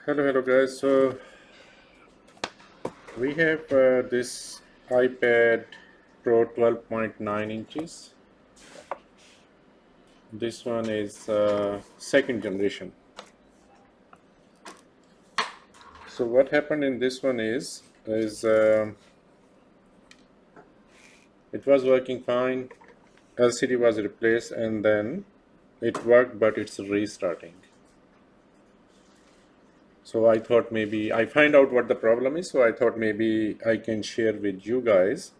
Hello guys. So we have this iPad Pro 12.9 inches. This one is second generation. So what happened in this one is it was working fine. LCD was replaced and then it worked, but it's restarting. So I thought maybe I find out what the problem is. So I thought maybe I can share with you guys,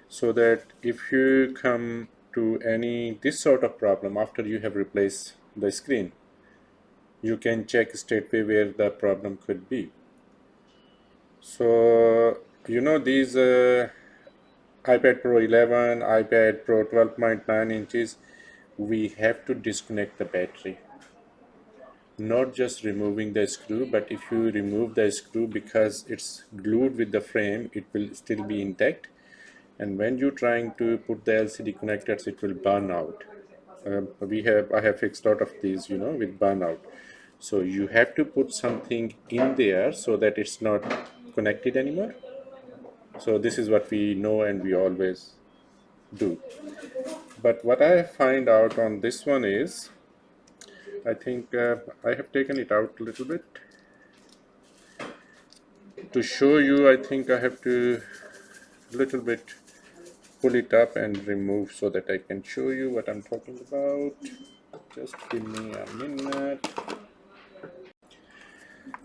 so that if you come to any this sort of problem after you have replaced the screen, you can check straightway where the problem could be. So these iPad Pro 11, iPad Pro 12.9 inches, we have to disconnect the battery, not just removing the screw, but if you remove the screw, because it's glued with the frame, it will still be intact, and when you're trying to put the LCD connectors, it will burn out. I have fixed a lot of these, with burnout. So you have to put something in there so that it's not connected anymore. So this is what we know and we always do. But what I find out on this one is, I think I have taken it out a little bit to show you. I think I have to little bit pull it up and remove so that I can show you what I'm talking about. Just give me a minute.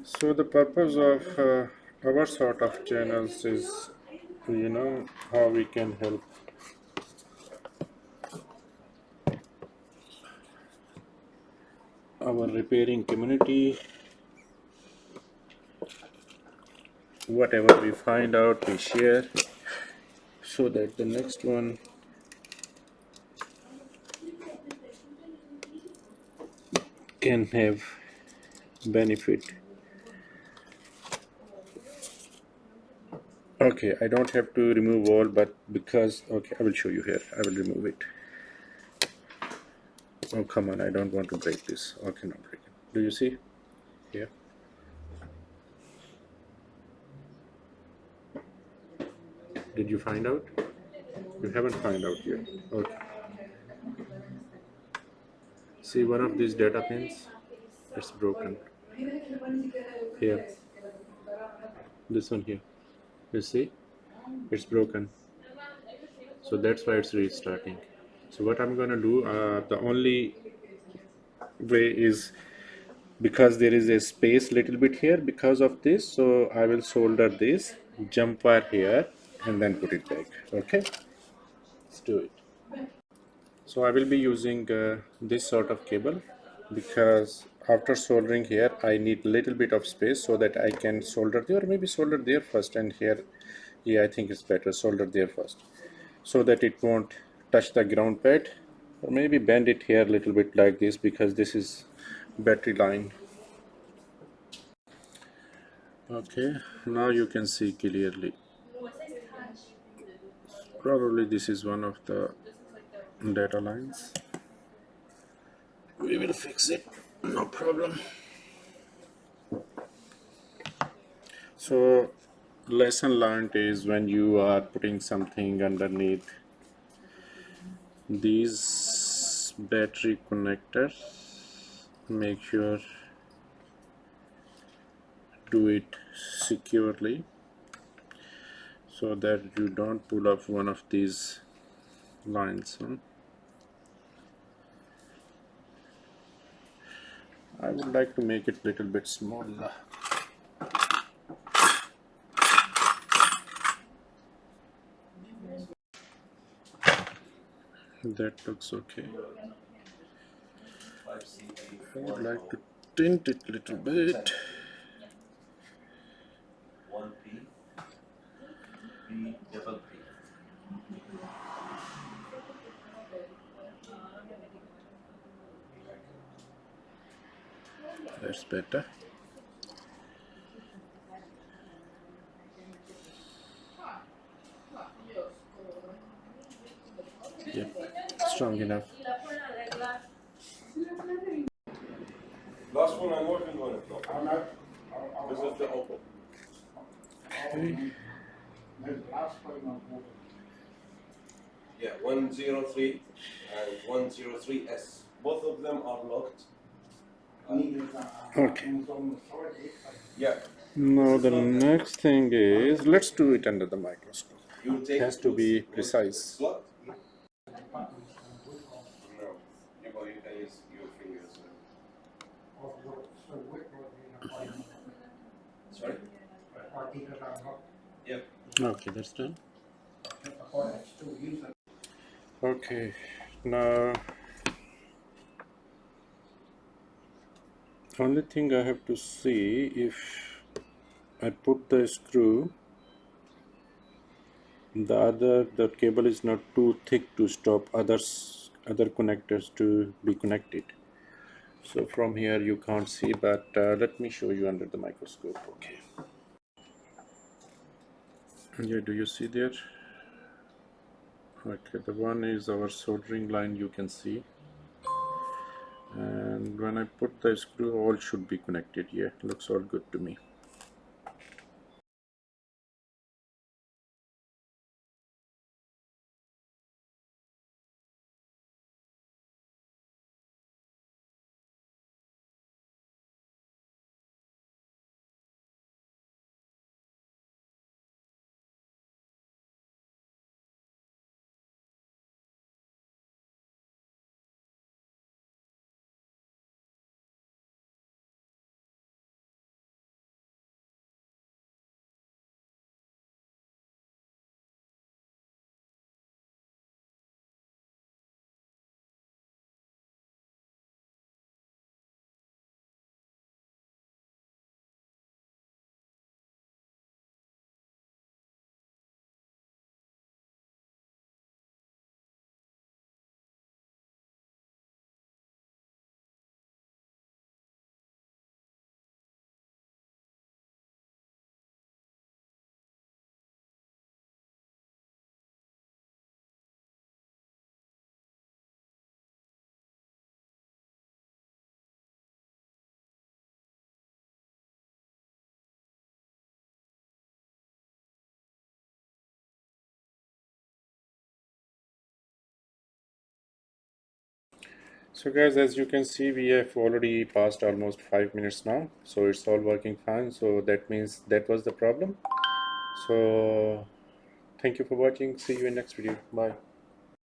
So the purpose of our sort of channels is, how we can help our repairing community. Whatever we find out, we share, so that the next one can have benefit. Okay, I don't have to remove all, but because, okay, I will show you here. I will remove it. Oh, come on, I don't want to break this. Okay, not break it. Do you see here? Did you find out? You haven't found out yet. Okay. See, one of these data pins, it's broken. Here, this one here. You see, it's broken. So that's why it's restarting. So what I'm gonna do, the only way is, because there is a space little bit here because of this, so I will solder this jump wire here and then put it back. Okay, let's do it. So I will be using this sort of cable, because after soldering here I need a little bit of space so that I can solder there, or maybe solder there first and here. Yeah, I think it's better solder there first, so that it won't touch the ground pad, or maybe bend it here a little bit like this, because this is battery line. Okay, now you can see clearly. Probably this is one of the data lines. We will fix it, no problem. So lesson learned is, when you are putting something underneath these battery connectors, make sure do it securely, so that you don't pull off one of these lines. I would like to make it a little bit smaller. That looks okay. I would like to tint it a little bit. That's better. Yep, strong enough. Last one I'm working on it. This is the Oppo. Okay. Yeah, 103 and 103S. Both of them are locked. Okay. Yeah. Now the next thing is, let's do it under the microscope. It has to be precise. No, you can use your fingers. Sorry? Yep. Okay, that's done. Okay, now only thing I have to see if I put the screw, the cable is not too thick to stop other connectors to be connected. So from here you can't see, but let me show you under the microscope. Okay. Yeah, do you see there? Okay, the one is our soldering line, you can see. And when I put the screw, all should be connected. Yeah, looks all good to me. So guys, as you can see, we have already passed almost 5 minutes now, so it's all working fine. So that means that was the problem. So thank you for watching. See you in next video. Bye.